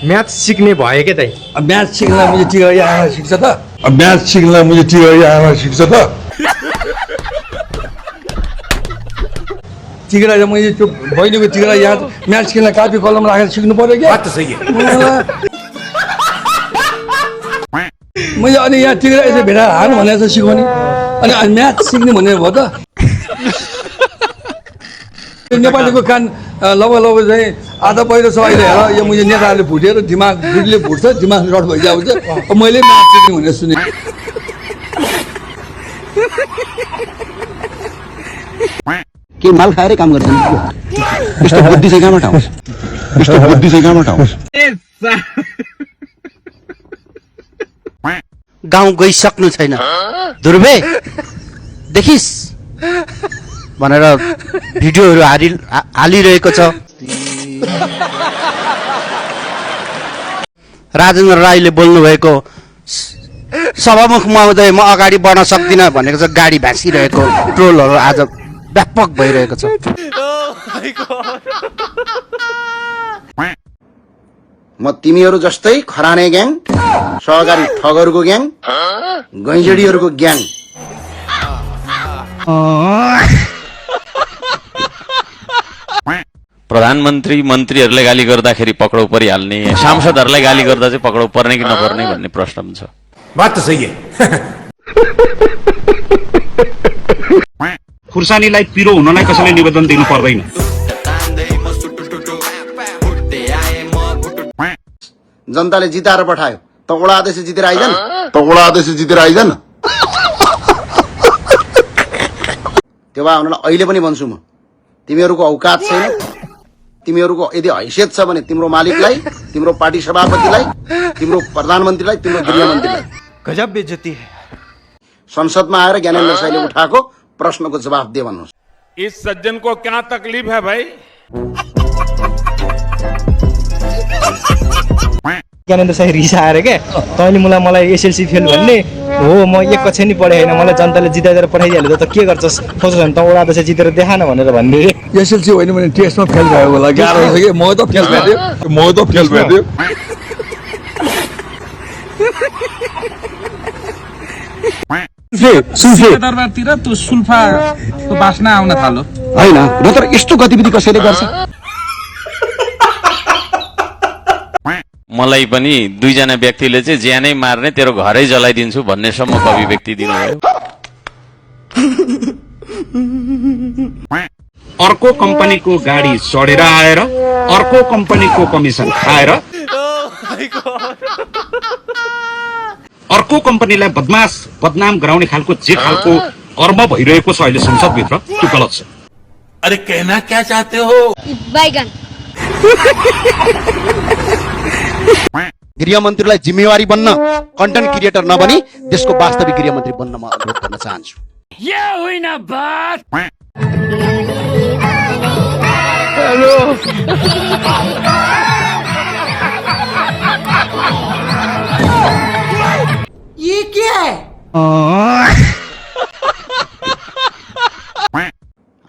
Math सिक्ने भयो के दाइ? म्याथ सिक्नलाई मुझे टिकरी आमा सिक्छ त म्याथ सिक्नलाई मुझे टिकरी आमा सिक्छ त टिकरा मैले त्यो बहिनीको टिकरा यहाँ म्याथ सिक्नलाई कापी कलम राखेर सिक्नु पर्यो क्या बात त सही है। मैले अनि यहाँ टिकरा यसो भेटाएर हार्नु भनेर चाहिँ सिकाउने अनि म्याथ सिक्ने भनेर भयो त नेपालीको कान लब चाहिँ आधा पहिरो छ अहिले हेर यो मैले नेताहरूले भुटेर दिमाग बिजुले भुट्छ दिमाग रड भइजाउँछ मैले म्याथ सिक्ने भनेर सुने के माल खाएरै काम गर्छन् यस्तो बुद्धि चाहिँ कहाँबाट आउँछ यस्तो बुद्धि चाहिँ कहाँबाट आउँछ गाउँ गइसक्नु छैन ध्रुवे देखिस् भनेर भिडियोहरू हालिरहेको छ। राजेन्द्र राईले बोल्नु भएको सभामुख महोदय म अगाडि बढ्न सक्दिनँ भनेको छ। गाडी भाँसिरहेको ट्रोलहरू आज व्यापक भइरहेको छ। म तिमीहरू जस्तै खराने ग्याङ सहकारी ठगहरूको ग्याङ गैँजडीहरूको ग्याङ प्रधानमन्त्री मन्त्रीहरूले गाली गर्दाखेरि पक्राउ परिहाल्ने सांसदहरूलाई गाली गर्दा चाहिँ पक्राउ पर्ने कि नपर्ने भन्ने प्रश्न पनि छ। बात त सही है। खुर्सानीलाई पिरो हुनलाई कसैले निवेदन दिनु पर्दैन। जनताले जिताएर पठायो त वडा अध्यक्ष जितेर आइजन त्यो भए हुनलाई अहिले पनि भन्छु म तिमीहरूको औकात छैन तिमीहरूको यदि हैसियत छ भने तिम्रो मालिकलाई तिम्रो पार्टी सभापतिलाई तिम्रो प्रधानमन्त्रीलाई तिम्रो गृहमन्त्रीलाई गजब बेइज्जती है। संसदमा आएर ज्ञानेन्द्र साईले उठाएको प्रश्नको जवाफ दे भन्नुहोस्। इस सज्जन को क्या तकलीफ है भाई? ज्ञानेन्द्र साई रिसाएर के तैँले मलाई एसएलसी फेल भन्ने हो म एक कक्षा नि पढे होइन मलाई जनताले जिताइदिएर पठाइदिहाल्यो त के गर्छस् खोज्छस् भने त वडा अध्यक्ष जितेर देखान भनेर भन्ने रे। एसएलसी होइन भने टेस्टमा फेल भयो होला गाह्रो छ कि म त फेल भइदियो दरबारतिर त्यो सुल्फाको बास्ना आउन थाल्यो होइन नत्र यस्तो गतिविधि कसैले गर्छ? मलाई पनि दुईजना व्यक्तिले चाहिँ ज्यानै मार्ने तेरो घरै जलाइदिन्छु भन्नेसम्म अभिव्यक्ति दिनुभयो। अर्को कम्पनीको गाडी चढेर आएर अर्को कम्पनीको कमिसन खाएर अर्को कम्पनीलाई बदमाश बदनाम गराउने खालको जे खालको कर्म भइरहेको छ अहिले संसदभित्र त्यो गलत छ। अरे कहना क्या चाहते हो? गृहमन्त्रीलाई जिम्मेवारी बन्न कन्टेन्ट क्रिएटर नबनी देशको वास्तविक गृहमन्त्री बन्न म अनुरोध गर्न चाहन्छु। ये हुई ना बात। ये क्या है?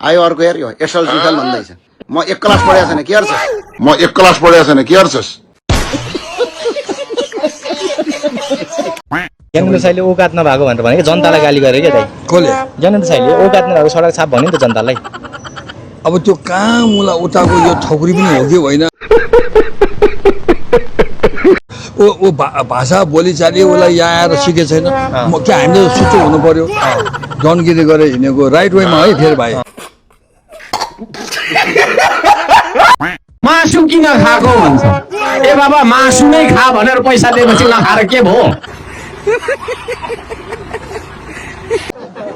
आयो अर्को हेर यो एसएलसी फेल भन्दैछ म एक क्लास पढेको छैन के गर्छस् ज्ञानेन्द्र साईले औकात नभएको भनेर भने जनतालाई गाली गरे क्या दाइ कसले? ज्ञानेन्द्र साईले औकात नभएको सडक छाप भन्यो नि त जनतालाई। अब त्यो कहाँ मुला उताको यो ठकुरी पनि हो कि होइन ओ भाषा बोलीचाली उसलाई यहाँ आएर सिकेको छैन म के हामीले सुचो हुनु पर्यो जनगिरी गरेर हिँडेको राइट वेमा है फेरि भाइ मासु किन खाएको भन्छ ए बाबा मासु नै खा भनेर पैसा दिएपछि नखाएर के भयो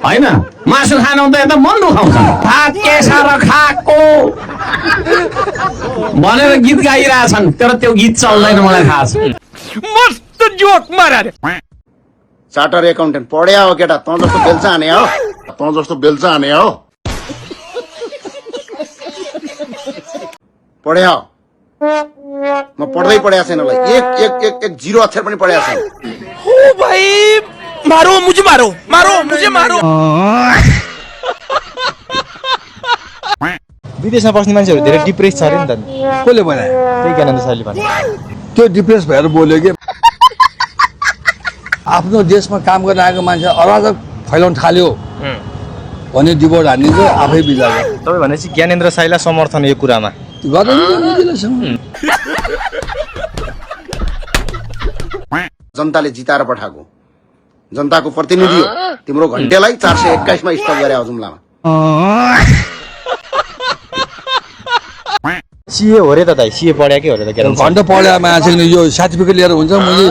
होइन मासु खानु त यता मन दुखाउँछ भात केसार खाएको भनेर गीत गाइरहेछन् तर त्यो गीत चल्दैन मलाई थाहा छ। मस्त जोक मारा रे। चार्टर एकाउन्टेन्ट पढ्या हो केटा तँ जस्तो बेल्चा हाने हो पढ्या हो म पढ्दै पढ्या छैन ल एक जिरो अक्षर पनि पढ्या छैन। ओ भाई मारो मुझे मारो विदेशमा बस्ने मान्छेहरू धेरै डिप्रेस छ अरे नि त। कसले बनायो? त्यही ज्ञानेन्द्र साईले भने त्यो डिप्रेस भएर बोल्यो कि आफ्नो देशमा काम गर्न आएको मान्छे अराजक फैलाउन थाल्यो भने डिभोर्ट हानिन्छ आफै बिजाको तपाईँ भनेपछि ज्ञानेन्द्र साईलाई समर्थन यो कुरामा जनताले जिताएर पठाएको जनताको प्रतिनिधि हो तिम्रो घन्टेलाई 421 मा स्टप गरे जुम्लामा सिए हो रे त दाइ सिए पढ्याकै हो रे त के घन्टा पढ्या मान्छे यो सर्टिफिकेट लिएर हुन्छ मैले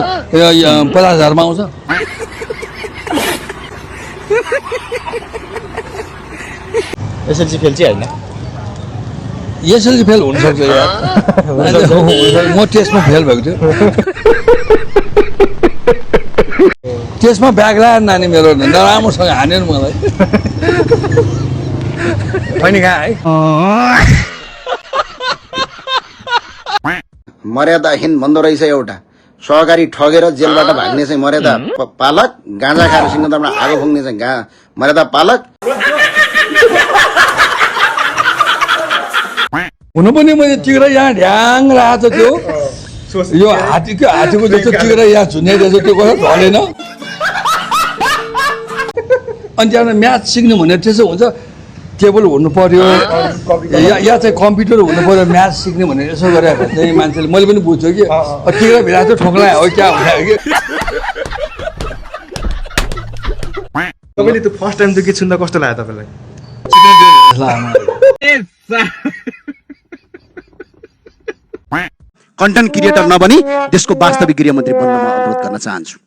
50,000 मा आउँछ एसएलसी फेल चाहिँ होइन एसएलसी फेल हुनसक्छ यार म टेस्टमा फेल भएको थियो टेस्टमा ब्याग ला नानी मेरो नराम्रोसँग हान्यो नि मलाई होइन कहाँ है मर्यादाहीन भन्दो रहेछ एउटा सहकारी ठगेर जेलबाट भाग्ने चाहिँ मर्यादा पालक गाँजा खाएर सिंहदरमा आगो फुक्ने चाहिँ मर्यादा पालक हुनु पनि मैले टिग्रा यहाँ ढ्याङ राखेको थियो यो हात्तीको जस्तो टिग्रा यहाँ झुन्याइरहेछ त्यो कसो ढलेन अनि त्यहाँबाट म्याथ सिक्नु भने त्यसो हुन्छ टेबल हुनु पर्यो या चाहिँ कम्प्युटर हुनु पर्यो म्याथ सिक्ने भने यसो गरेर चाहिँ मान्छेले मैले पनि बुझ्छु कि टिग्रा भिडा चाहिँ ठोक्ला हो क्या हुँदा कि तपाईँले त्यो फर्स्ट टाइम त्यो गीत सुन्दा कस्तो लाग्यो तपाईँलाई कन्टेन्ट क्रिएटर नबनी देशको वास्तविक गृहमन्त्री बन्न म अनुरोध गर्न चाहन्छु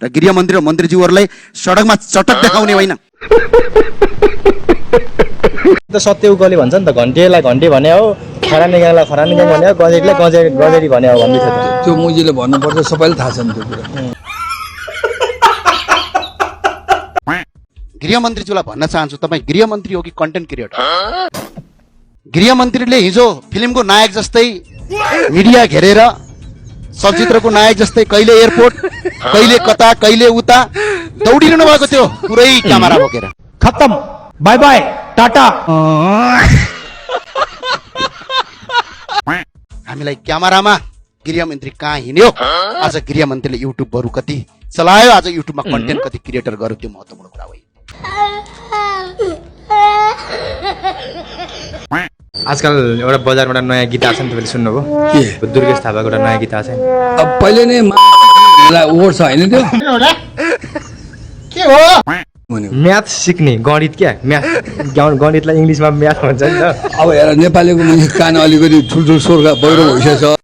र गृहमन्त्री र मन्त्रीज्यूहरूलाई सडकमा चटक देखाउने होइन सत्य उकले भन्छ नि त घन्टेलाई घन्टे भने हो खरानी गाईलाई खरानी गाई भने हो गजेरीलाई गजेरी भने हो भन्दै थियो त्यो मुजीले भन्नुपर्छ सबैले थाहा छ नि त्यो कुरा गृहमन्त्रीज्यूलाई भन्न चाहन्छु तपाईँ गृहमन्त्री हो कि कन्टेन्ट क्रिएटर गृहमन्त्रीले हिजो फिल्मको नायक जस्तै मिडिया घेरेर चलचित्रको नायक जस्तै कहिले एयरपोर्ट कहिले कता कहिले उता दौडिरहनु भएको थियो पुरै क्यामेरा बोकेर खत्म बाय बाय टाटा हामीलाई क्यामेरामा गृहमन्त्री कहाँ हिँड्यो आज गृहमन्त्रीले युट्युबहरू कति चलायो आज युट्युबमा कन्टेन्ट कति क्रिएटर गर्यो त्यो महत्त्वपूर्ण कुरा हो आजकल एउटा बजारमा एउटा नयाँ गीत आएको छ नि तपाईँले सुन्नुभयो के दुर्गेश थापाको एउटा नयाँ गीत आएको छ अब पहिले नै ओहोर छ होइन त्यो के हो म्याथ सिक्ने गणित क्या म्याथ गणितलाई इङ्ग्लिसमा म्याथ भन्छ नि त अब हेर नेपालीको कान अलिकति ठुल्ठुलो स्वर बहिरो भइसकेको छ